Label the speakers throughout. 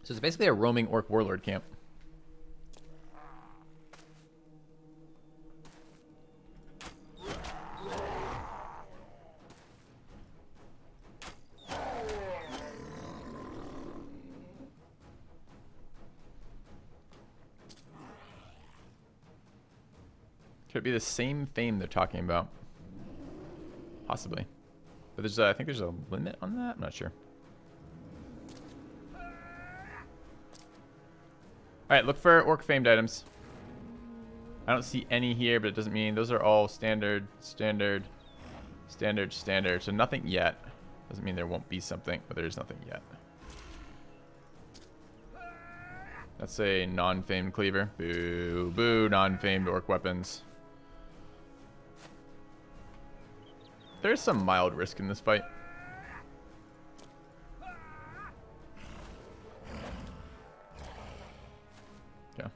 Speaker 1: So it's basically a roaming orc warlord camp. Could it be the same fame they're talking about? Possibly. But there's I think there's a limit on that? I'm not sure. Alright, look for orc famed items. I don't see any here, but it doesn't mean those are all standard. So nothing yet. Doesn't mean there won't be something, but there's nothing yet. That's a non-famed cleaver. Boo, boo, non-famed orc weapons. There's some mild risk in this fight. Yeah.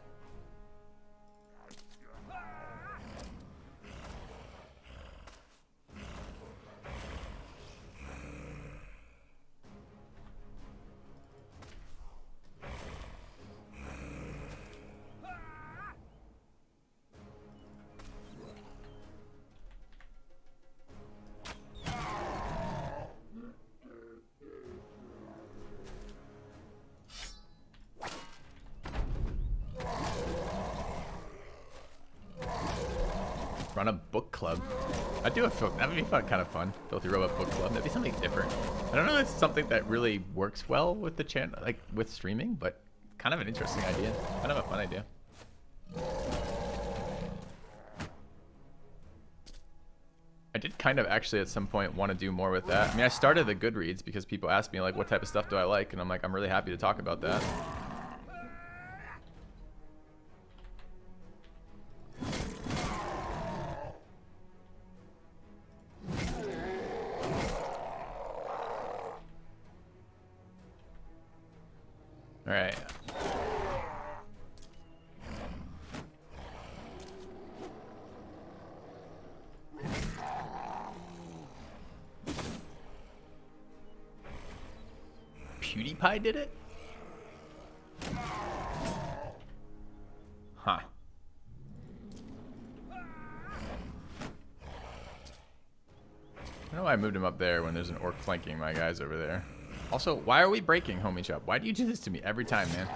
Speaker 1: Run a book club. I do feel that would be fun, kind of fun. Filthy Robot book club. That'd be something different. I don't know if it's something that really works well with the channel, like with streaming, but kind of an interesting idea. Kind of a fun idea. I did kind of actually at some point want to do more with that. I mean, I started the Goodreads because people asked me like, what type of stuff do I like? And I'm like, I'm really happy to talk about that. All right. PewDiePie did it? Huh. I don't know why I moved him up there when there's an orc flanking my guys over there. Also, why are we breaking, homie chub? Why do you do this to me every time, man?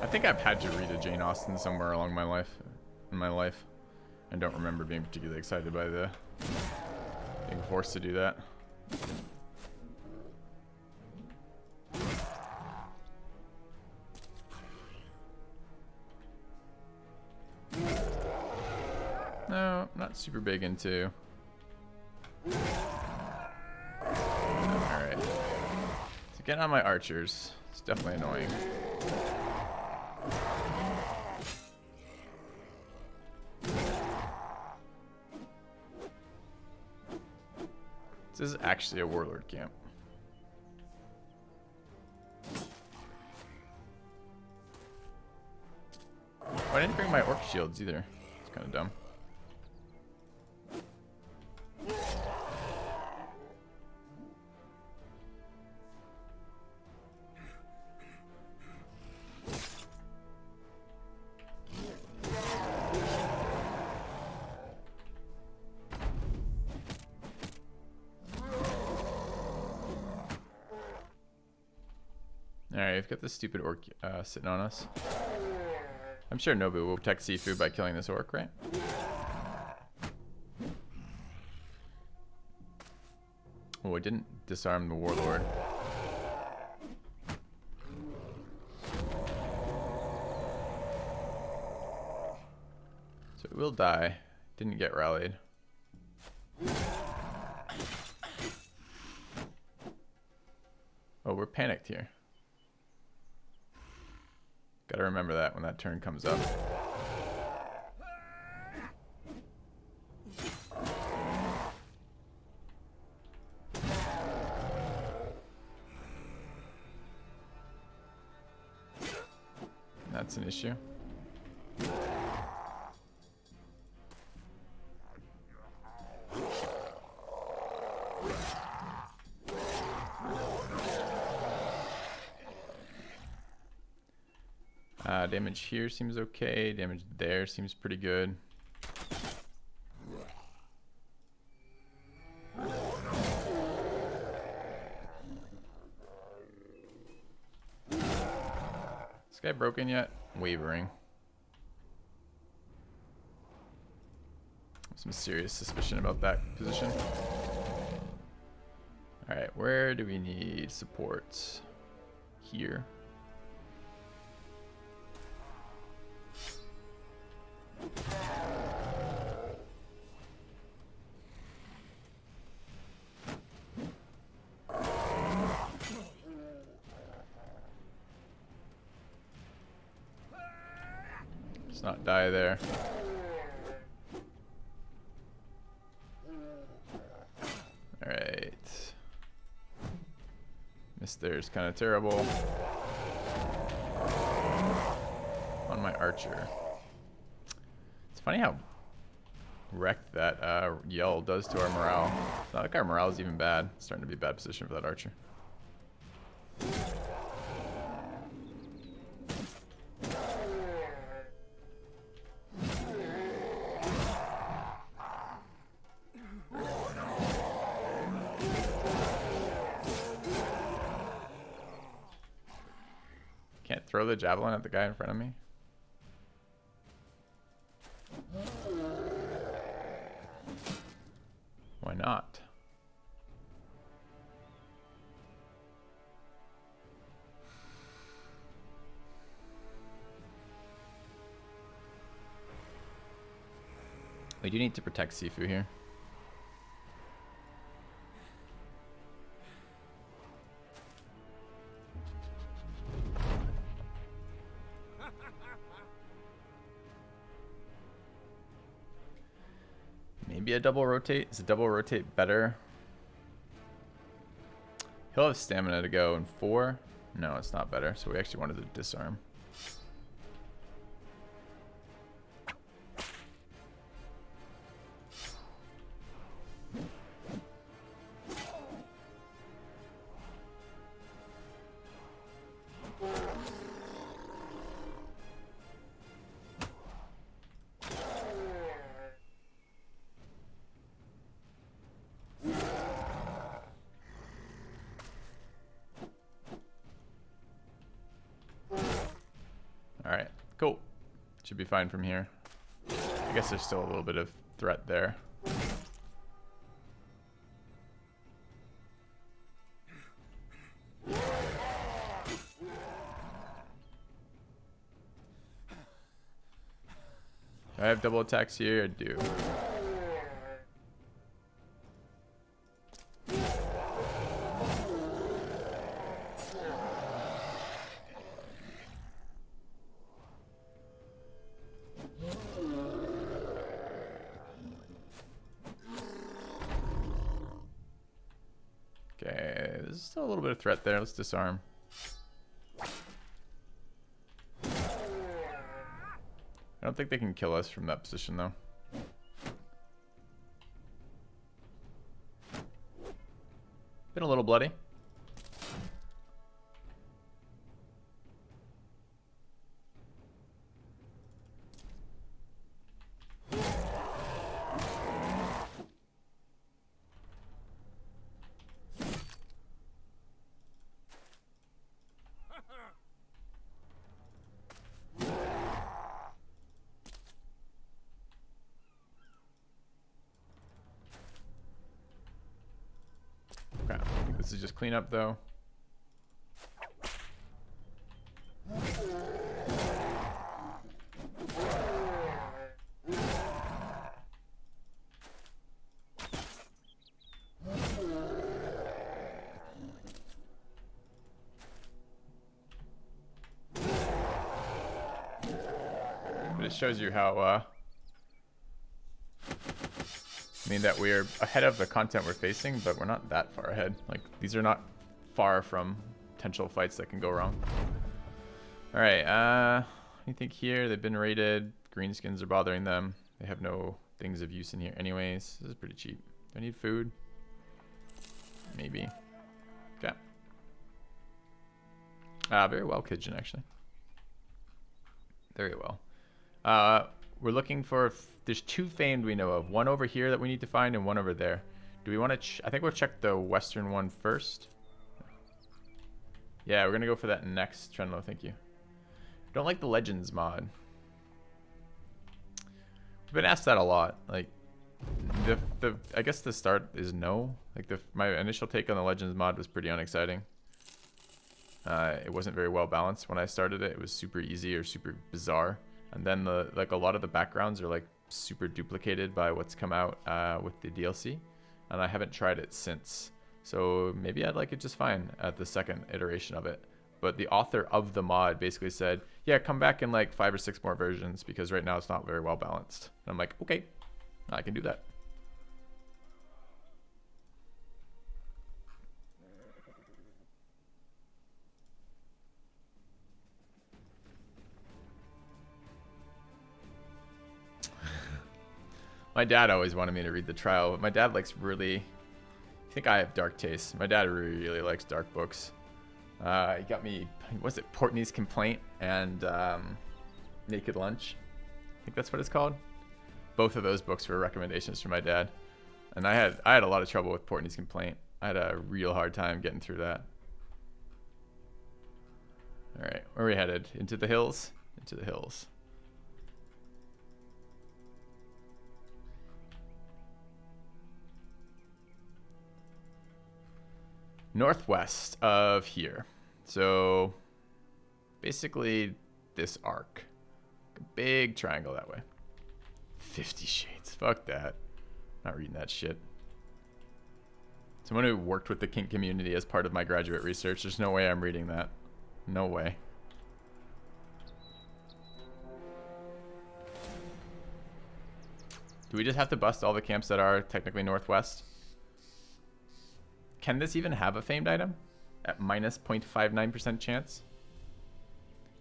Speaker 1: I think I've had to read a Jane Austen somewhere along my life, I don't remember being particularly excited by being forced to do that. No, not super big into. Alright. So getting on my archers. It's definitely annoying. This is actually a warlord camp. Oh, I didn't bring my orc shields either. It's kind of dumb. Alright, we've got this stupid orc sitting on us. I'm sure Nobu will protect seafood by killing this orc, right? Oh, I didn't disarm the warlord. So it will die. Didn't get rallied. Oh, we're panicked here. Gotta remember that when that turn comes up. That's an issue. Damage here seems okay. Damage there seems pretty good. This guy broken yet? Wavering. Some serious suspicion about that position. Alright, where do we need support? Here. Let's not die there. Alright. Missed there is kind of terrible. On my archer. It's funny how wrecked that yell does to our morale. It's not like our morale is even bad. It's starting to be a bad position for that archer. Can't throw the javelin at the guy in front of me. Why not? We do need to protect Sifu here. Maybe a double rotate. Is a double rotate better? He'll have stamina to go in 4. No, it's not better. So we actually wanted to disarm. Alright, cool. Should be fine from here. I guess there's still a little bit of threat there. Do I have double attacks here? I do. Okay, there's still a little bit of threat there. Let's disarm. I don't think they can kill us from that position, though. Been a little bloody. Okay, I think this is just cleanup though. But it shows you how, I mean, that we're ahead of the content we're facing, but we're not that far ahead. Like, these are not far from potential fights that can go wrong. Alright, anything here? They've been raided. Greenskins are bothering them. They have no things of use in here anyways. This is pretty cheap. Do I need food? Maybe. Okay. Very well, Kitchen, actually. Very well. We're looking for... There's 2 famed we know of. One over here that we need to find and one over there. Do we want to... I think we'll check the western one first. Yeah, we're going to go for that next. Trenlo, thank you. Don't like the Legends mod. We've been asked that a lot. Like, I guess the start is no. Like, my initial take on the Legends mod was pretty unexciting. It wasn't very well balanced when I started it. It was super easy or super bizarre. And then like a lot of the backgrounds are like super duplicated by what's come out with the DLC. And I haven't tried it since. So maybe I'd like it just fine at the second iteration of it. But the author of the mod basically said, yeah, come back in like 5 or 6 more versions because right now it's not very well balanced. And I'm like, okay, I can do that. My dad always wanted me to read the trial, but my dad likes really... I think I have dark taste. My dad really likes dark books. He got me, was it Portney's Complaint and Naked Lunch? I think that's what it's called. Both of those books were recommendations from my dad. And I had a lot of trouble with Portney's Complaint. I had a real hard time getting through that. Alright, where are we headed? Into the hills? Into the hills. Northwest of here. So basically this arc. A big triangle that way. 50 Shades. Fuck that. Not reading that shit. Someone who worked with the kink community as part of my graduate research. There's no way I'm reading that. No way. Do we just have to bust all the camps that are technically northwest? Can this even have a famed item at minus 0.59% chance?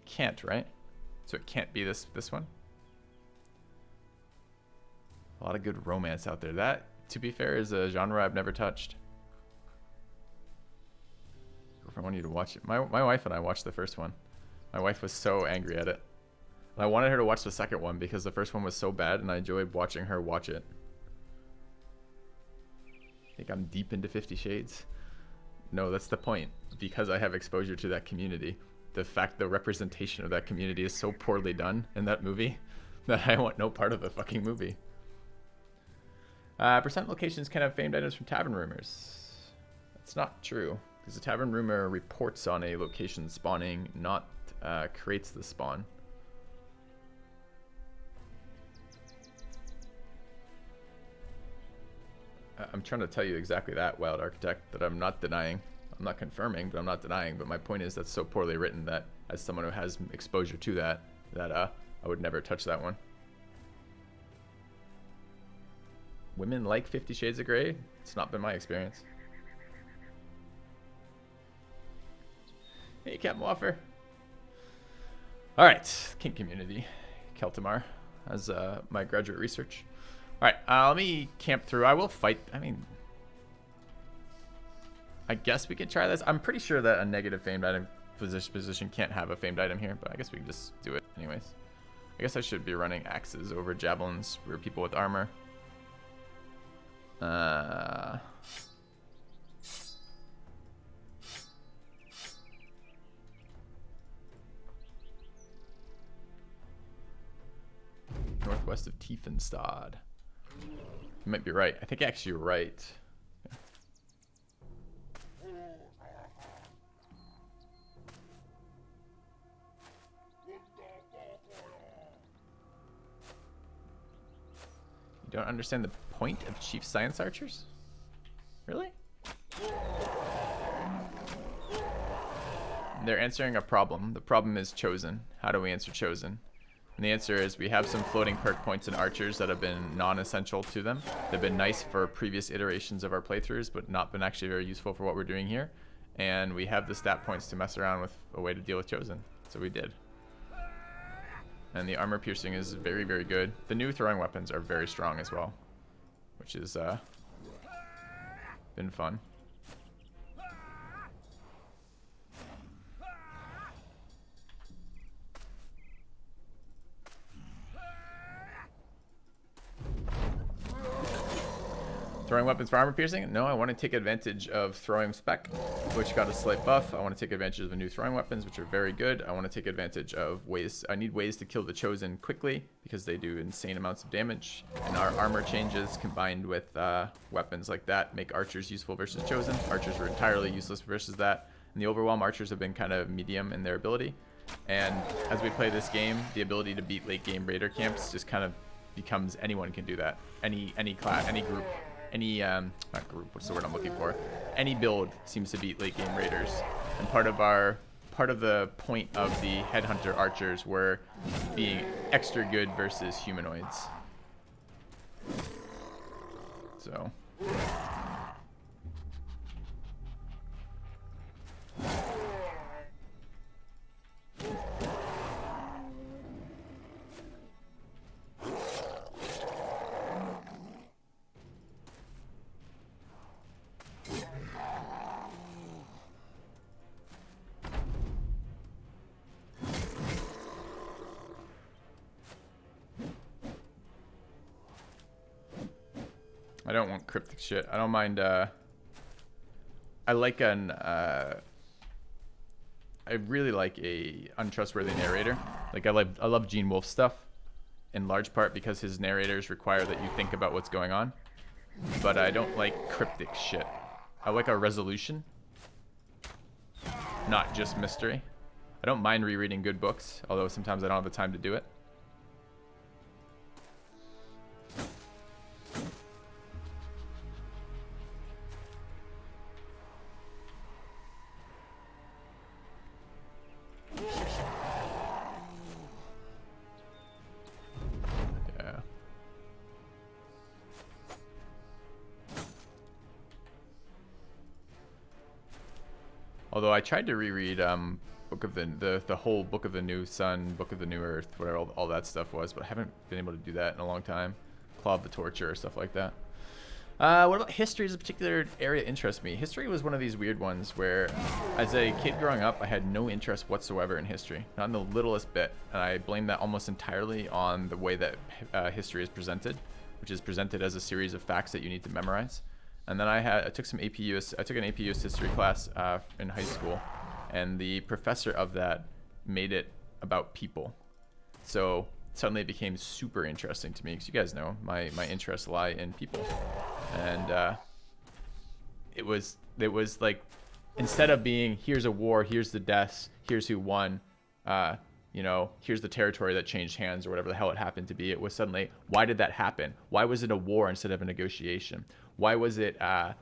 Speaker 1: Can't, right? So it can't be this one. A lot of good romance out there. That, to be fair, is a genre I've never touched. I want you to watch it. My wife and I watched the first one. My wife was so angry at it. And I wanted her to watch the second one because the first one was so bad and I enjoyed watching her watch it. I think I'm deep into 50 Shades. No, that's the point. Because I have exposure to that community. The fact the representation of that community is so poorly done in that movie that I want no part of the fucking movie. Percent locations can have famed items from tavern rumors. That's not true. Because the tavern rumor reports on a location spawning, not creates the spawn. I'm trying to tell you exactly that, Wild Architect, that I'm not denying. I'm not confirming, but I'm not denying. But my point is that's so poorly written that as someone who has exposure to that, I would never touch that one. Women like 50 Shades of Grey? It's not been my experience. Hey, Captain Waffer. Alright, kink community. Keltamar as my graduate research. Alright, let me camp through. I will fight. I mean, I guess we could try this. I'm pretty sure that a negative famed item position can't have a famed item here, but I guess we can just do it anyways. I guess I should be running axes over javelins for people with armor. Northwest of Tiefenstad. You might be right. I think actually you're right. You don't understand the point of Chief Science Archers? Really? They're answering a problem. The problem is Chosen. How do we answer Chosen? And the answer is we have some floating perk points in archers that have been non-essential to them. They've been nice for previous iterations of our playthroughs, but not been actually very useful for what we're doing here. And we have the stat points to mess around with a way to deal with Chosen. So we did. And the armor piercing is very, very good. The new throwing weapons are very strong as well, which has been fun. Throwing weapons for armor piercing? No, I want to take advantage of throwing spec, which got a slight buff. I want to take advantage of the new throwing weapons, which are very good. I want to take advantage of ways. I need ways to kill the Chosen quickly because they do insane amounts of damage. And our armor changes combined with weapons like that make archers useful versus Chosen. Archers were entirely useless versus that. And the Overwhelm archers have been kind of medium in their ability. And as we play this game, the ability to beat late game raider camps just kind of becomes anyone can do that. Any class, any group. Any, not group, what's the word I'm looking for? Any build seems to beat late game raiders. And part of the point of the headhunter archers were being extra good versus humanoids. So. I don't want cryptic shit. I don't mind, I like I really like a untrustworthy narrator. Like I love Gene Wolfe stuff in large part because his narrators require that you think about what's going on. But I don't like cryptic shit. I like a resolution, not just mystery. I don't mind rereading good books, although sometimes I don't have the time to do it. Although I tried to reread Book of the whole Book of the New Sun, Book of the New Earth, whatever all that stuff was, but I haven't been able to do that in a long time. Claw of the Torture or stuff like that. What about history as a particular area interests me? History was one of these weird ones where, as a kid growing up, I had no interest whatsoever in history, not in the littlest bit, and I blame that almost entirely on the way that history is presented, which is presented as a series of facts that you need to memorize. And then I took an AP US history class in high school, and the professor of that made it about people. So suddenly it became super interesting to me, because you guys know my interests lie in people. And it was like, instead of being here's a war, here's the deaths, here's who won, you know, here's the territory that changed hands or whatever the hell it happened to be, it was suddenly, why did that happen? Why was it a war instead of a negotiation? Why was it at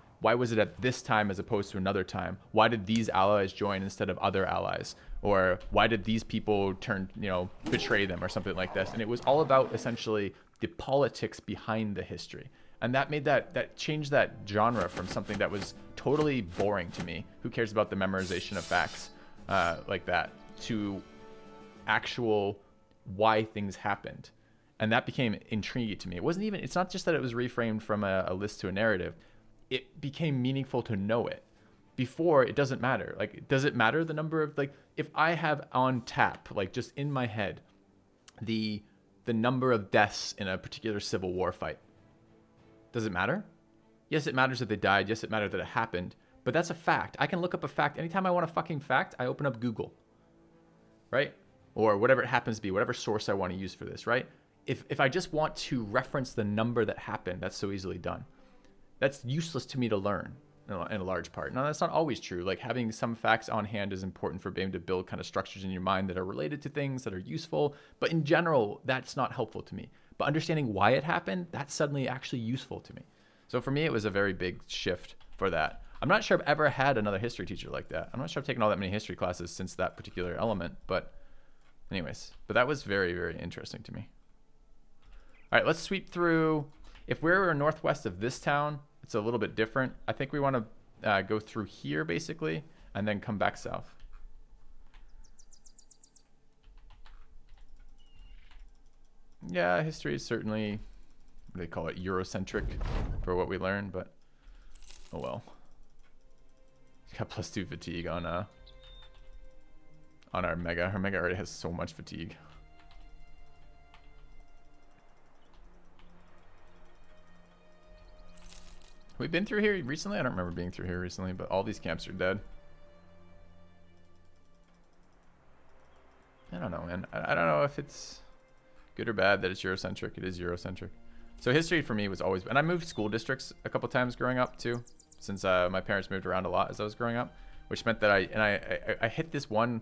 Speaker 1: this time as opposed to another time? Why did these allies join instead of other allies? Or why did these people betray them or something like this? And it was all about essentially the politics behind the history. And that changed that genre from something that was totally boring to me. Who cares about the memorization of facts like that, to actual why things happened. And that became intriguing to me. It's not just that it was reframed from a list to a narrative. It became meaningful to know it. Before, it doesn't matter. Like, does it matter the number of, like, if I have on tap, like just in my head, the number of deaths in a particular Civil War fight, does it matter? Yes, it matters that they died. Yes, it matters that it happened. But that's a fact. I can look up a fact. Anytime I want a fucking fact, I open up Google. Right? Or whatever it happens to be, whatever source I want to use for this, right? If I just want to reference the number that happened, that's so easily done. That's useless to me to learn in a large part. Now, that's not always true. Like, having some facts on hand is important for being able to build kind of structures in your mind that are related to things that are useful. But in general, that's not helpful to me. But understanding why it happened, that's suddenly actually useful to me. So for me, it was a very big shift for that. I'm not sure I've ever had another history teacher like that. I'm not sure I've taken all that many history classes since that particular element, but Anyways, but that was very, very interesting to me. All right, let's sweep through. If we're northwest of this town, it's a little bit different. I think we want to go through here, basically, and then come back south. Yeah, history is certainly, what do they call it, Eurocentric for what we learn, but oh well. Got +2 fatigue on our Mega. Our Mega already has so much fatigue. We've been through here recently? I don't remember being through here recently, but all these camps are dead. I don't know, man. I don't know if it's good or bad that it's Eurocentric. It is Eurocentric. So history for me was always, and I moved school districts a couple times growing up too, since my parents moved around a lot as I was growing up, which meant that I hit this one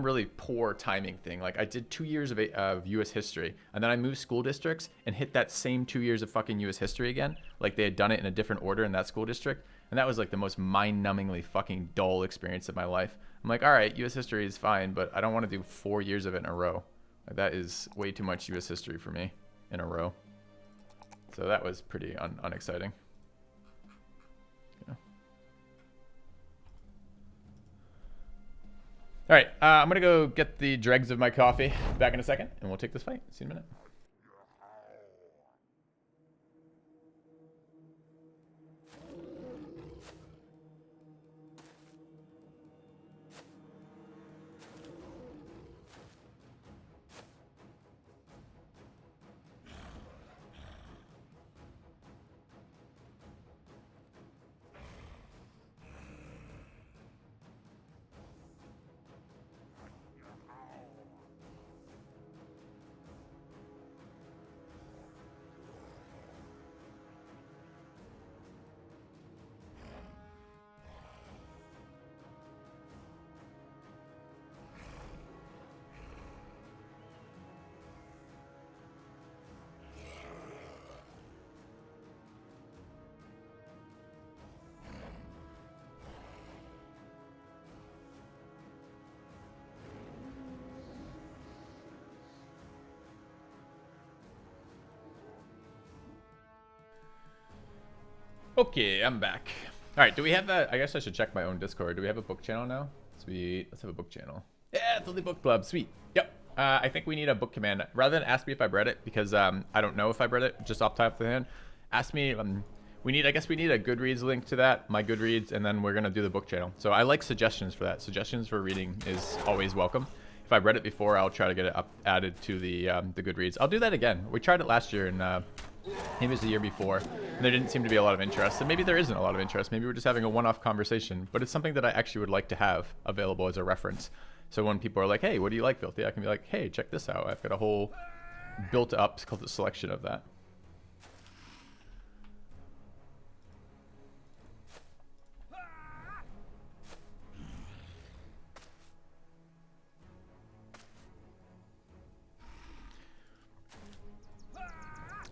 Speaker 1: really poor timing thing. Like I did 2 years of U.S. history, and then I moved school districts and hit that same 2 years of fucking U.S. history again. Like they had done it in a different order in that school district, and that was like the most mind-numbingly fucking dull experience of my life. I'm like, all right, U.S. history is fine, but I don't want to do 4 years of it in a row. Like, that is way too much U.S. history for me in a row. So that was pretty unexciting. Yeah. All right, I'm gonna go get the dregs of my coffee. Back in a second, and we'll take this fight. See you in a minute. Okay, I'm back. All right, do we have a, I guess I should check my own Discord. Do we have a book channel now? Sweet, let's have a book channel. Yeah, it's only book club, sweet. Yep, I think we need a book command. Rather than ask me if I've read it, because I don't know if I've read it, just off the top of the hand, ask me, I guess we need a Goodreads link to that, my Goodreads, and then we're gonna do the book channel. So I like suggestions for that. Suggestions for reading is always welcome. If I've read it before, I'll try to get it added to the Goodreads. I'll do that again. We tried it last year, and maybe it was the year before, and there didn't seem to be a lot of interest. And maybe there isn't a lot of interest. Maybe we're just having a one-off conversation, but it's something that I actually would like to have available as a reference. So when people are like, hey, what do you like, Filthy? I can be like, hey, check this out. I've got a whole built-up selection of that.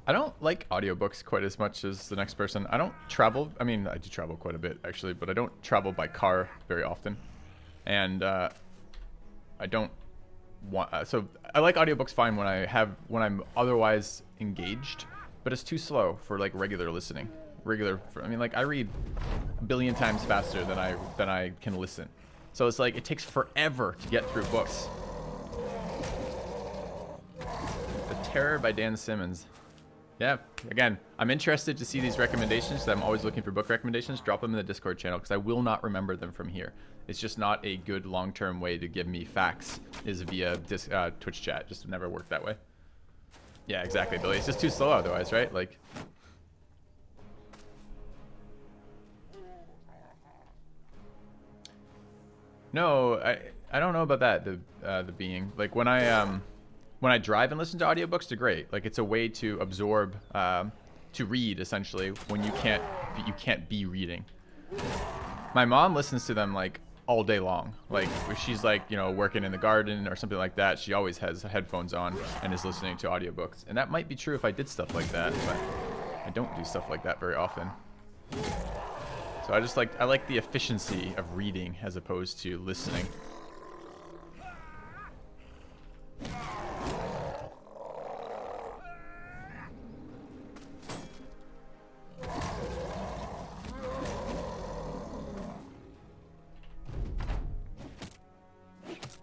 Speaker 1: I don't like audiobooks quite as much as the next person. I don't travel. I mean, I do travel quite a bit, actually, but I don't travel by car very often. And I don't want... so I like audiobooks fine when I'm otherwise engaged, but it's too slow for, like, regular listening. I mean, like, I read a billion times faster than I can listen. So it's like, it takes forever to get through books. The Terror by Dan Simmons. Yeah, again, I'm interested to see these recommendations. I'm always looking for book recommendations. Drop them in the Discord channel because I will not remember them from here. It's just not a good long-term way to give me facts is via Twitch chat. Just never worked that way. Yeah, exactly, Billy. It's just too slow otherwise, right? Like... No, I don't know about that, the being. Like, when I drive and listen to audiobooks, they're great. Like, it's a way to absorb, to read, essentially, when you can't be reading. My mom listens to them, like, all day long. Like, if she's, like, you know, working in the garden or something like that, she always has headphones on and is listening to audiobooks. And that might be true if I did stuff like that, but I don't do stuff like that very often. So I like the efficiency of reading as opposed to listening.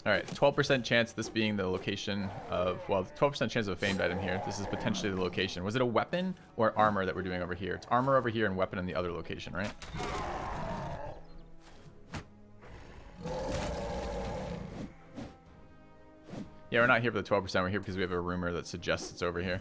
Speaker 1: Alright, 12% chance this being the location of, well, 12% chance of a famed item here. This is potentially the location. Was it a weapon or armor that we're doing over here? It's armor over here and weapon in the other location, right? Yeah, we're not here for the 12%. We're here because we have a rumor that suggests it's over here.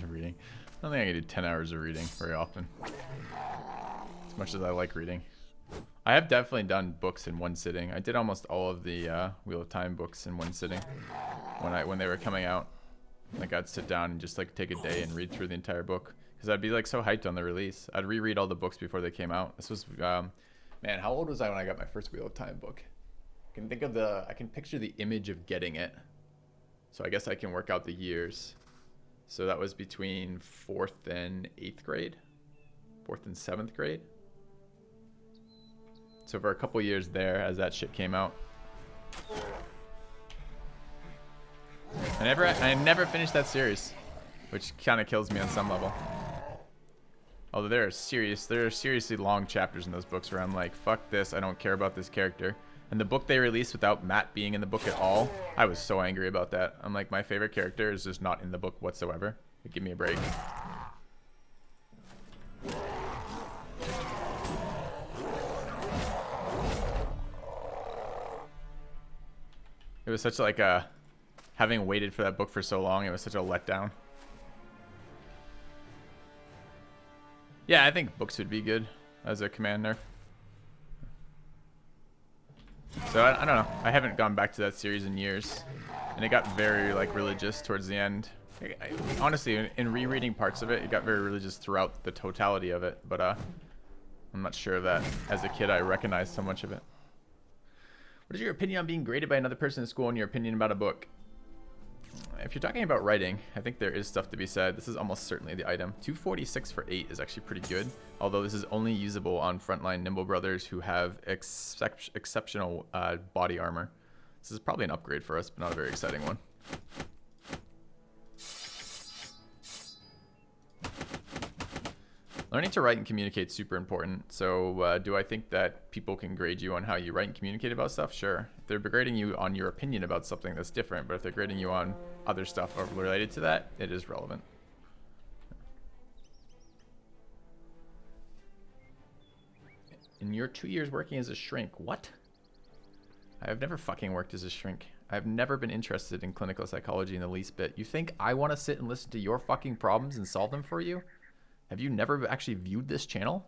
Speaker 1: Of reading. I don't think I can do 10 hours of reading very often. As much as I like reading. I have definitely done books in one sitting. I did almost all of the Wheel of Time books in one sitting when they were coming out. Like I'd sit down and just like take a day and read through the entire book because I'd be like so hyped on the release. I'd reread all the books before they came out. This was man, how old was I when I got my first Wheel of Time book? I can picture the image of getting it. So I guess I can work out the years. So that was between 4th and 8th grade, 4th and 7th grade. So for a couple years there, as that shit came out, I never finished that series, which kind of kills me on some level. Although there are seriously long chapters in those books where I'm like, fuck this, I don't care about this character. And the book they released without Matt being in the book at all, I was so angry about that. I'm like, my favorite character is just not in the book whatsoever. Like, give me a break. It was such like a, having waited for that book for so long, it was such a letdown. Yeah, I think books would be good as a command nerf. So I don't know. I haven't gone back to that series in years, and it got very like religious towards the end. Honestly, in rereading parts of it, it got very religious throughout the totality of it. But I'm not sure that as a kid I recognized so much of it. What is your opinion on being graded by another person in school and your opinion about a book? If you're talking about writing, I think there is stuff to be said. This is almost certainly the item. 246 for 8 is actually pretty good, although this is only usable on frontline Nimble brothers who have exceptional body armor. This is probably an upgrade for us, but not a very exciting one. Learning to write and communicate is super important. So do I think that people can grade you on how you write and communicate about stuff? Sure. If they're grading you on your opinion about something, that's different. But if they're grading you on other stuff related to that, it is relevant. In your 2 years working as a shrink, what? I have never fucking worked as a shrink. I've never been interested in clinical psychology in the least bit. You think I want to sit and listen to your fucking problems and solve them for you? Have you never actually viewed this channel?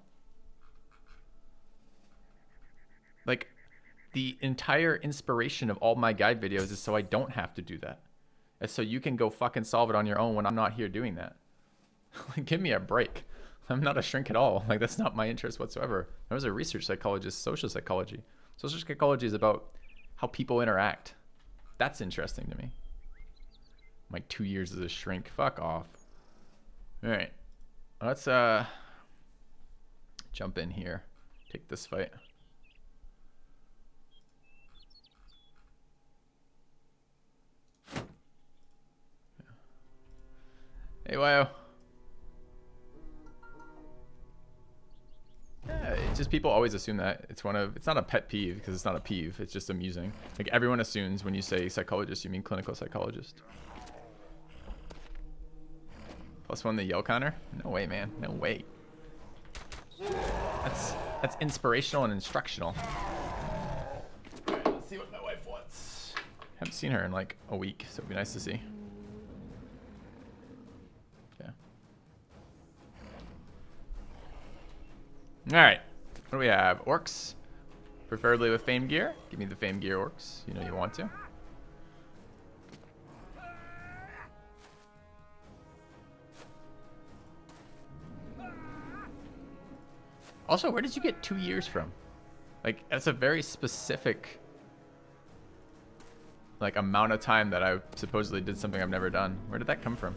Speaker 1: Like, the entire inspiration of all my guide videos is so I don't have to do that. And so you can go fucking solve it on your own when I'm not here doing that. Like, give me a break. I'm not a shrink at all. Like, that's not my interest whatsoever. I was a research psychologist, social psychology. Social psychology is about how people interact. That's interesting to me. My 2 years as a shrink. Fuck off. All right. Let's jump in here. Take this fight. Hey, Wyo. Yeah, it's just people always assume that it's not a pet peeve because it's not a peeve. It's just amusing. Like everyone assumes when you say psychologist, you mean clinical psychologist. +1 the yell counter? No way, man. No way. That's inspirational and instructional. Alright, let's see what my wife wants. Haven't seen her in like a week, so it'd be nice to see. Yeah. Alright. What do we have? Orcs. Preferably with fame gear. Give me the fame gear orcs. You know you want to. Also, where did you get 2 years from? Like, that's a very specific, like, amount of time that I supposedly did something I've never done. Where did that come from?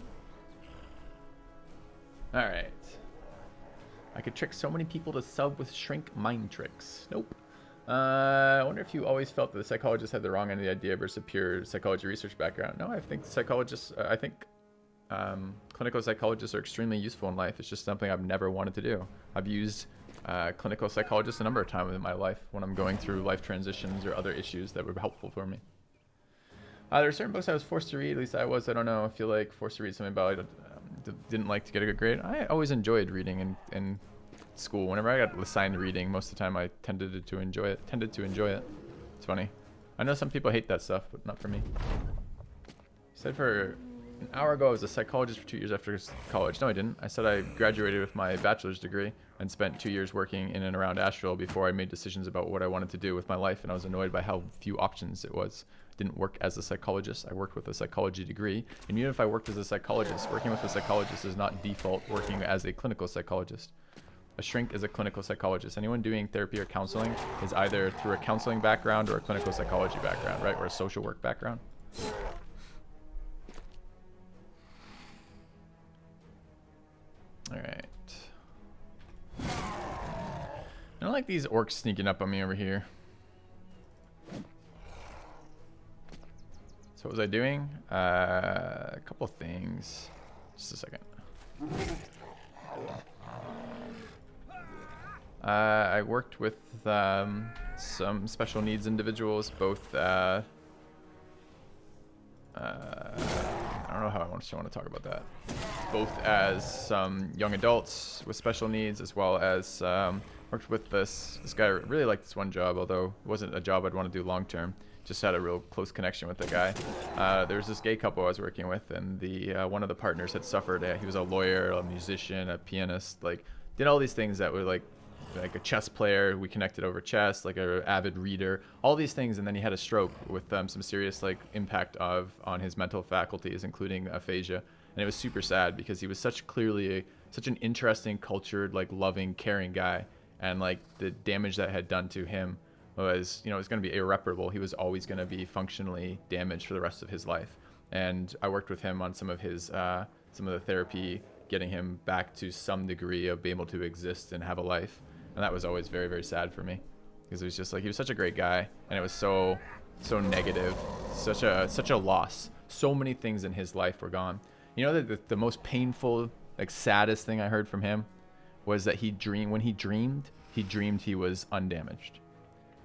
Speaker 1: All right. I could trick so many people to sub with shrink mind tricks. Nope. I wonder if you always felt that the psychologist had the wrong end of the idea versus a pure psychology research background. No, I think psychologists, clinical psychologists are extremely useful in life. It's just something I've never wanted to do. I've used clinical psychologists a number of times in my life when I'm going through life transitions or other issues that were helpful for me. There are certain books I was forced to read, at least I was, I don't know, I feel like forced to read something about didn't like to get a good grade. I always enjoyed reading in school. Whenever I got assigned reading, most of the time I tended to enjoy it. It's funny. I know some people hate that stuff, but not for me. You said for an hour ago I was a psychologist for 2 years after college. No, I didn't. I said I graduated with my bachelor's degree and spent 2 years working in and around Asheville before I made decisions about what I wanted to do with my life, and I was annoyed by how few options it was. Didn't work as a psychologist. I worked with a psychology degree, and even if I worked as a psychologist, working with a psychologist is not default working as a clinical psychologist. A shrink is a clinical psychologist. Anyone doing therapy or counseling is either through a counseling background or a clinical psychology background, right? Or a social work background. All right. I don't like these orcs sneaking up on me over here. So what was I doing? A couple things. Just a second. I worked with some special needs individuals, both I don't know how I want to talk about that. Both as some young adults with special needs, as well as worked with this guy. I really liked this one job, although it wasn't a job I'd want to do long term. Just had a real close connection with the guy. There was this gay couple I was working with, and the one of the partners had suffered. He was a lawyer, a musician, a pianist, like did all these things that were like a chess player. We connected over chess, like an avid reader, all these things, and then he had a stroke with some serious like impact on his mental faculties, including aphasia. And it was super sad because he was such an interesting, cultured, like loving, caring guy, and like the damage that had done to him was, it was going to be irreparable. He was always going to be functionally damaged for the rest of his life. And I worked with him on some of the therapy, getting him back to some degree of being able to exist and have a life. And that was always very, very sad for me, because it was just like, he was such a great guy, and it was so negative, such a loss. So many things in his life were gone. You know, the most painful, like saddest thing I heard from him was that when he dreamed he was undamaged.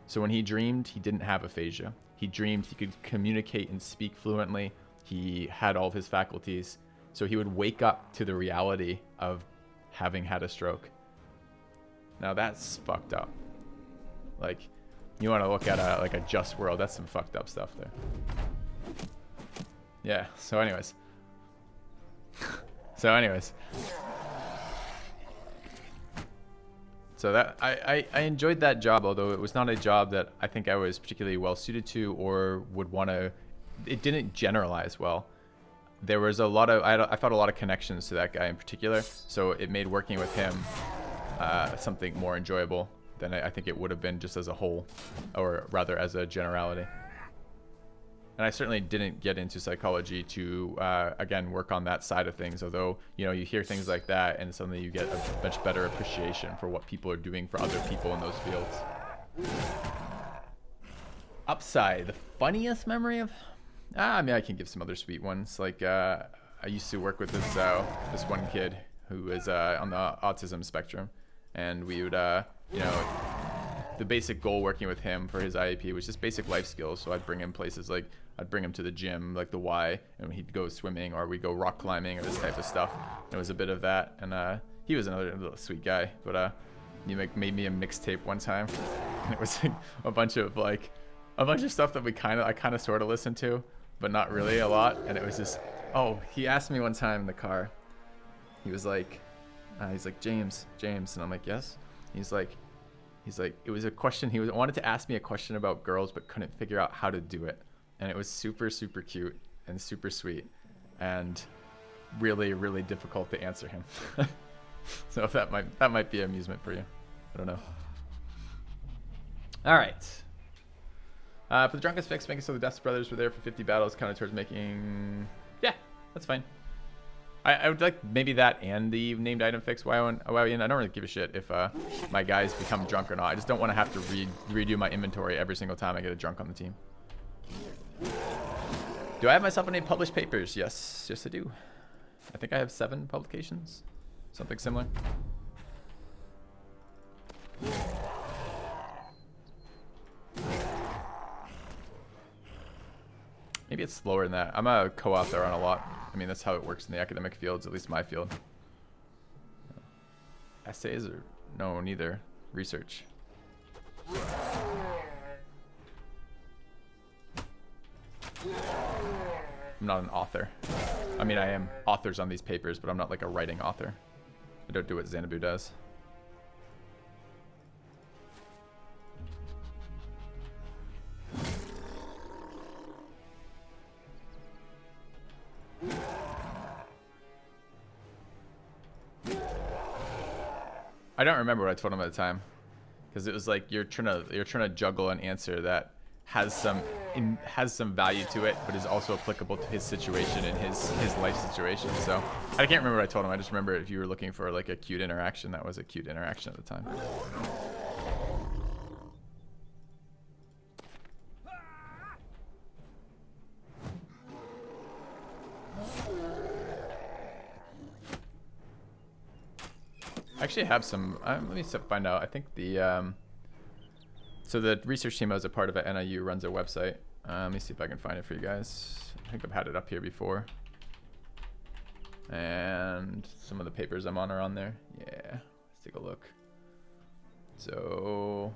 Speaker 1: So when he dreamed, he didn't have aphasia. He dreamed he could communicate and speak fluently. He had all of his faculties. So he would wake up to the reality of having had a stroke. Now that's fucked up. Like, you want to look at a just world, that's some fucked up stuff there. Yeah, so anyways. So that I enjoyed that job, although it was not a job that I think I was particularly well suited to or would want to. It didn't generalize well. There was I felt a lot of connections to that guy in particular, so it made working with him something more enjoyable than I think it would have been just as a whole, or rather as a generality. And I certainly didn't get into psychology to, again, work on that side of things. Although, you hear things like that and suddenly you get a much better appreciation for what people are doing for other people in those fields. Upside, the funniest memory of... I mean, I can give some other sweet ones. Like, I used to work with this one kid who was on the autism spectrum. And we would, the basic goal working with him for his IEP was just basic life skills. So I'd bring him places like, I'd bring him to the gym, like the Y, and he'd go swimming, or we'd go rock climbing, or this type of stuff. It was a bit of that, and he was another little sweet guy. But he made me a mixtape one time, and it was like a bunch of stuff that I kind of sort of listened to, but not really a lot. And it was just, he asked me one time in the car. He was like, James, and I'm like, yes. He's like, it was a question. He wanted to ask me a question about girls, but couldn't figure out how to do it. And it was super, super cute and super sweet and really, really difficult to answer him. So if that might be amusement for you. I don't know. All right. For the drunkest fix, making so the Dust Brothers were there for 50 battles, counted towards making... Yeah, that's fine. I would like maybe that and the named item fix. I don't really give a shit if my guys become drunk or not. I just don't want to have to redo my inventory every single time I get a drunk on the team. Do I have myself any published papers? Yes, I do. I think I have 7 publications, something similar. Maybe it's slower than that. I'm a co-author on a lot. I mean, that's how it works in the academic fields, at least my field. Essays or no, neither. Research. I'm not an author. I mean, I am authors on these papers, but I'm not like a writing author. I don't do what Xanadu does. I don't remember what I told him at the time, because it was like you're trying to juggle an answer that has some value to it, but is also applicable to his situation and his life situation. So I can't remember what I told him. I just remember if you were looking for like a cute interaction, that was a cute interaction at the time. I actually have some. Let me find out. I think the so the research team I was a part of at NIU runs a website. Let me see if I can find it for you guys. I think I've had it up here before. And some of the papers I'm on are on there. Yeah, let's take a look. So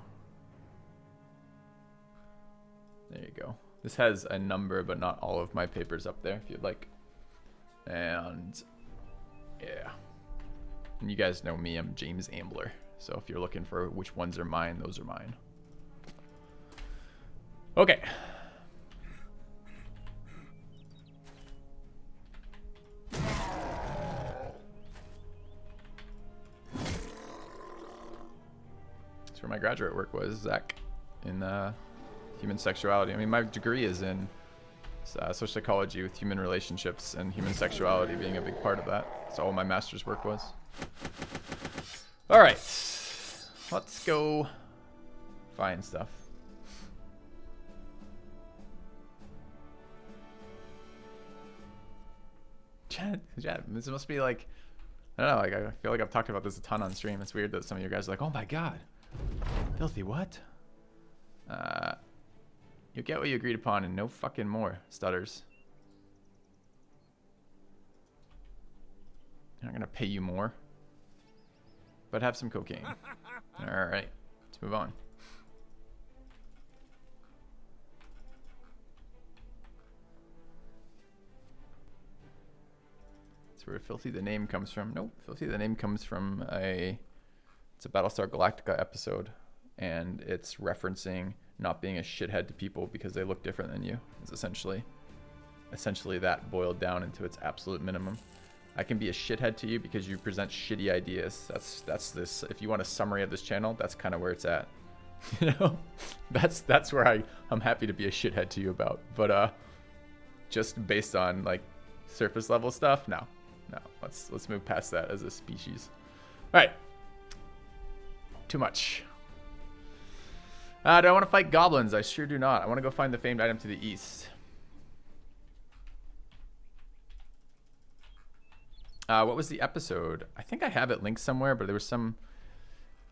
Speaker 1: there you go. This has a number, but not all of my papers up there, if you'd like. And yeah. And you guys know me, I'm James Ambler. So if you're looking for which ones are mine, those are mine. Okay. That's where my graduate work was, Zach, in human sexuality. I mean, my degree is in social psychology with human relationships and human sexuality being a big part of that. That's all my master's work was. All right, let's go find stuff. Chad, this must be like, I don't know, like I feel like I've talked about this a ton on stream. It's weird that some of you guys are like, oh my god, filthy what? You get what you agreed upon and no fucking more, stutters. I'm not gonna pay you more, but have some cocaine. All right, let's move on. That's where Filthy the name comes from. Nope, Filthy the name comes from it's a Battlestar Galactica episode, and it's referencing not being a shithead to people because they look different than you. It's essentially that boiled down into its absolute minimum. I can be a shithead to you because you present shitty ideas. That's this. If you want a summary of this channel, that's kind of where it's at. You know, that's where I'm happy to be a shithead to you about. But just based on like surface level stuff, no. Let's move past that as a species. All right. Too much. Do I want to fight goblins? I sure do not. I want to go find the famed item to the east. What was the episode? I think I have it linked somewhere, but there was some...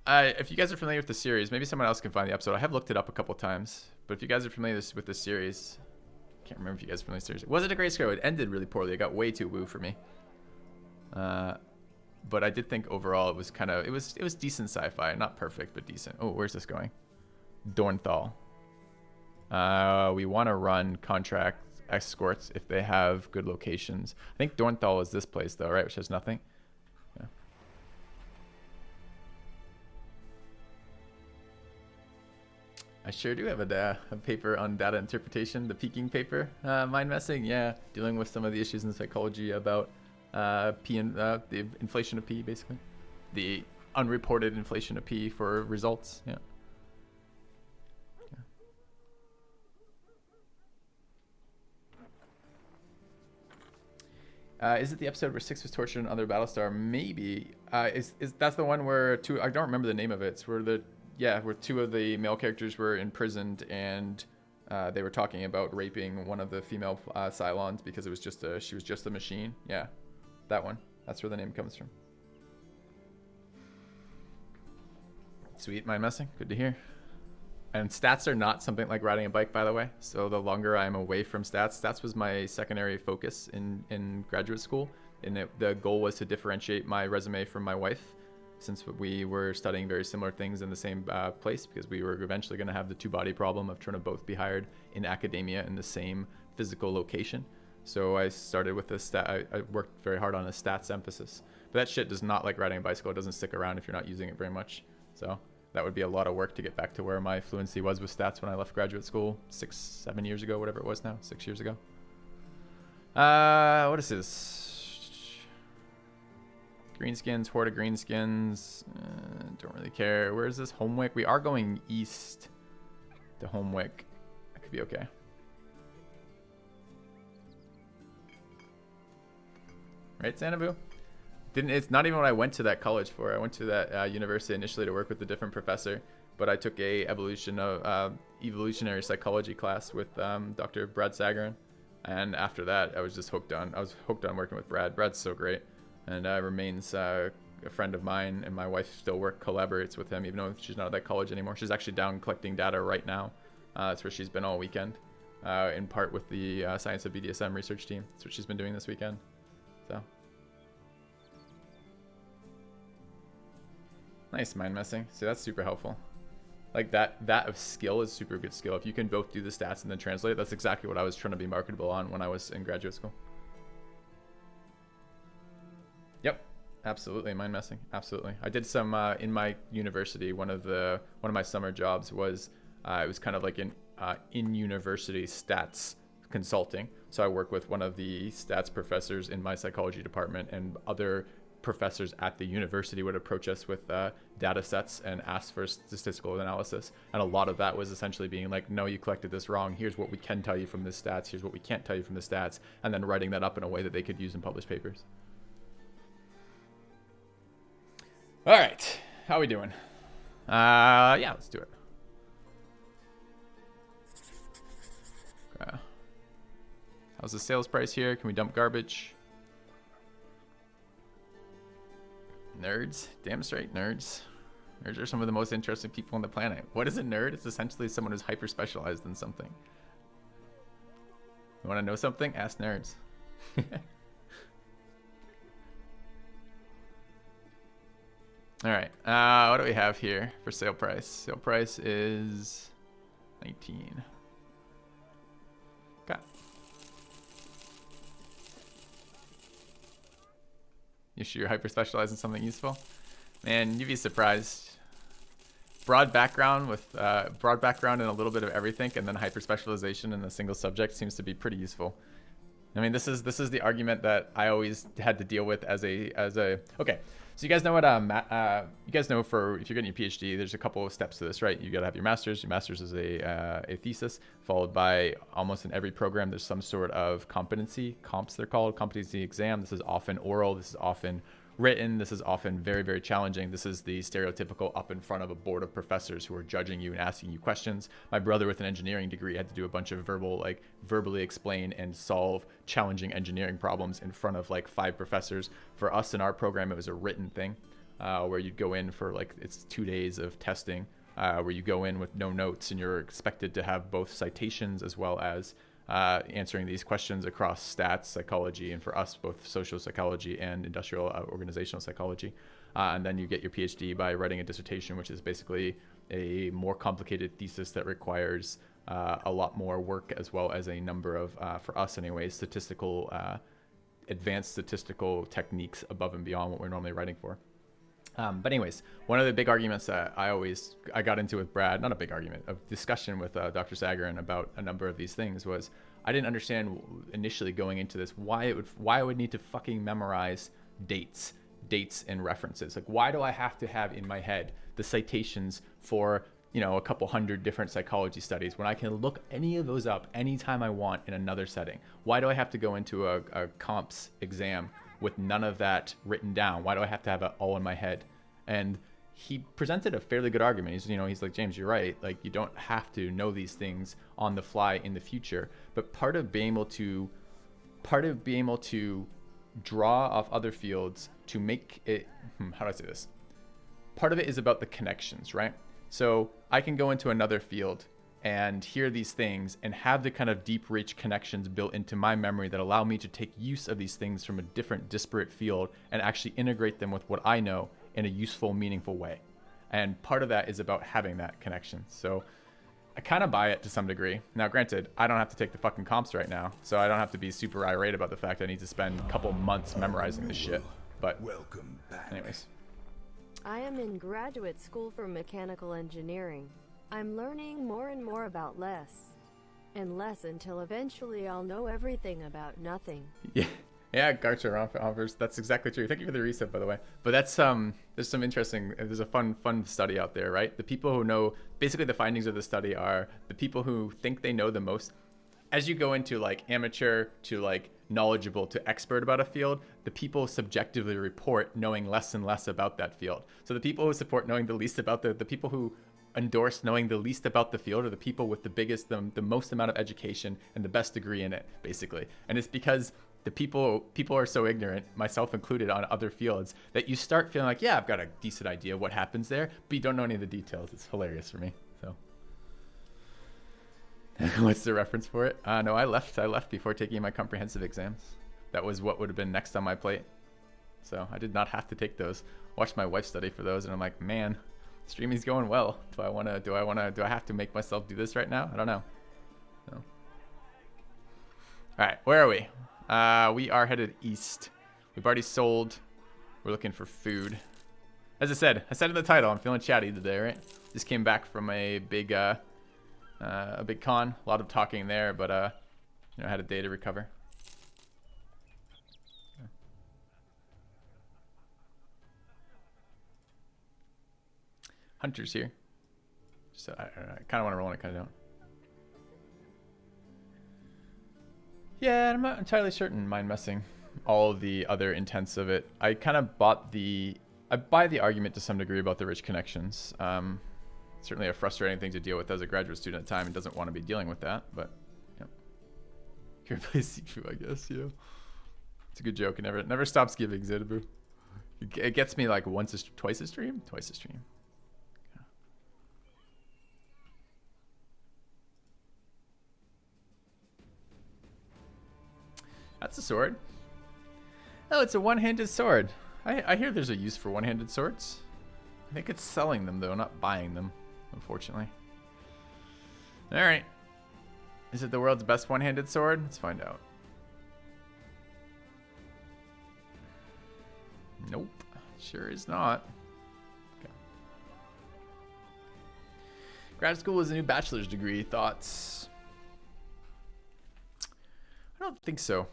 Speaker 1: if you guys are familiar with the series, maybe someone else can find the episode. I have looked it up a couple times, but if you guys are familiar with the series... I can't remember if you guys are familiar with the series. Was it a great scale? It ended really poorly. It got way too woo for me. But I did think overall it was kind of... It was decent sci-fi. Not perfect, but decent. Oh, where's this going? Dornthal. We want to run contract escorts if they have good locations. I think Dornthal is this place though, right? Which has nothing. Yeah. I sure do have a paper on data interpretation, the peaking paper. Mind messing, yeah. Dealing with some of the issues in psychology about P and the inflation of P, basically. The unreported inflation of P for results, yeah. Is it the episode where Six was tortured in Other Battlestar? Maybe. Is that's the one where two? I don't remember the name of it. It's where where two of the male characters were imprisoned and they were talking about raping one of the female Cylons because she was just a machine. Yeah, that one. That's where the name comes from. Sweet, mind messing. Good to hear. And stats are not something like riding a bike, by the way. So the longer I'm away from stats was my secondary focus in graduate school. And the goal was to differentiate my resume from my wife, since we were studying very similar things in the same place, because we were eventually going to have the two-body problem of trying to both be hired in academia in the same physical location. So I started with I worked very hard on a stats emphasis. But that shit does not like riding a bicycle. It doesn't stick around if you're not using it very much. So that would be a lot of work to get back to where my fluency was with stats when I left graduate school 7 years ago, whatever it was now, 6 years ago. What is this? Greenskins, Horde of Greenskins. Don't really care. Where is this? Homewick. We are going east to Homewick. That could be okay. Right, Xanadu? It's not even what I went to that college for. I went to that university initially to work with a different professor, but I took a evolutionary psychology class with Dr. Brad Sagarin, and after that I was just hooked on. I was hooked on working with Brad. Brad's so great, and remains a friend of mine, and my wife still collaborates with him, even though she's not at that college anymore. She's actually down collecting data right now. That's where she's been all weekend, in part with the Science of BDSM research team. That's what she's been doing this weekend. So. Nice, mind messing. See, that's super helpful. Like that of skill is super good skill. If you can both do the stats and then translate, that's exactly what I was trying to be marketable on when I was in graduate school. Yep, absolutely, mind messing. Absolutely. I did some in my university. One of my summer jobs was it was kind of like in university stats consulting. So I work with one of the stats professors in my psychology department, and other professors at the university would approach us with data sets and ask for statistical analysis. And a lot of that was essentially being like, no, you collected this wrong. Here's what we can tell you from the stats. Here's what we can't tell you from the stats. And then writing that up in a way that they could use in published papers. All right. How are we doing? Yeah, let's do it. Okay. How's the sales price here? Can we dump garbage? Nerds, damn straight nerds. Nerds are some of the most interesting people on the planet. What is a nerd? It's essentially someone who's hyper specialized in something. You want to know something? Ask nerds. All right, what do we have here for sale price? Sale price is 19. Okay. You sure you're hyper specialized in something useful? Man, you'd be surprised. Broad background and a little bit of everything, and then hyper specialization in a single subject seems to be pretty useful. I mean, this is the argument that I always had to deal with as a okay. So you guys know what you guys know, for if you're getting your PhD, there's a couple of steps to this, right? You got to have your master's. Your master's is a thesis, followed by, almost in every program, there's some sort of competency, comps they're called, competency exam. This is often oral. This is often written. This is often very, very challenging. This is the stereotypical up in front of a board of professors who are judging you and asking you questions. My brother with an engineering degree had to do a bunch of verbally explain and solve challenging engineering problems in front of like 5 professors. For us in our program, it was a written thing where you'd go in for it's 2 days of testing where you go in with no notes, and you're expected to have both citations as well as answering these questions across stats, psychology, and for us, both social psychology and industrial organizational psychology. And then you get your PhD by writing a dissertation, which is basically a more complicated thesis that requires a lot more work, as well as a number of, for us anyway, advanced statistical techniques above and beyond what we're normally writing for. But anyways, one of the big arguments that I got into with Brad, not a big argument, a discussion with Dr. Sagarin about a number of these things, was I didn't understand initially going into this why I would need to fucking memorize dates and references. Like, why do I have to have in my head the citations for you know, a couple hundred different psychology studies when I can look any of those up anytime I want in another setting? Why do I have to go into a comps exam with none of that written down? Why do I have to have it all in my head? And he presented a fairly good argument. He's like, James, you're right. Like, you don't have to know these things on the fly in the future. But part of being able to draw off other fields to make it, how do I say this? Part of it is about the connections, right? So I can go into another field and hear these things and have the kind of deep, rich connections built into my memory that allow me to take use of these things from a different, disparate field and actually integrate them with what I know in a useful, meaningful way. And part of that is about having that connection. So I kind of buy it to some degree. Now, granted, I don't have to take the fucking comps right now, so I don't have to be super irate about the fact I need to spend a couple months memorizing this shit. But
Speaker 2: welcome back.
Speaker 1: Anyways.
Speaker 3: I am in graduate school for mechanical engineering. I'm learning more and more about less and less until eventually I'll know everything about nothing.
Speaker 1: Yeah, Garcher offers. That's exactly true. Thank you for the reset, by the way. But that's there's some interesting. There's a fun study out there, right? The people who know, basically the findings of the study are the people who think they know the most. As you go into like amateur to like knowledgeable to expert about a field, the people subjectively report knowing less and less about that field. So the people who support knowing the least about the people who endorse knowing the least about the field are the people with the biggest, the most amount of education and the best degree in it, basically. And it's because the people are so ignorant, myself included, on other fields that you start feeling like, yeah, I've got a decent idea of what happens there, but you don't know any of the details. It's hilarious for me. So what's the reference for it? No, I left before taking my comprehensive exams. That was what would have been next on my plate. So I did not have to take those. Watched my wife study for those, and I'm like, man, streaming's going well. Do I have to make myself do this right now? I don't know. So. All right, where are we? We are headed east. We've already sold. We're looking for food. As I said in the title, I'm feeling chatty today, right? Just came back from a big con. A lot of talking there, but I had a day to recover. Hunter's here. So I kind of want to roll and I kind of don't. Yeah, I'm not entirely certain mind messing all of the other intents of it. I kind of I buy the argument to some degree about the rich connections. Certainly a frustrating thing to deal with as a graduate student at the time and doesn't want to be dealing with that, but yeah. Can't play Sifu, I guess, yeah. It's a good joke. It never stops giving, Zedabu. It gets me like twice a stream? Twice a stream. Yeah. That's a sword. Oh, it's a one-handed sword. I hear there's a use for one-handed swords. I think it's selling them, though, not buying them, unfortunately. All right. Is it the world's best one-handed sword? Let's find out. Nope. Sure is not. Okay. Grad school is a new bachelor's degree. Thoughts? I don't think so.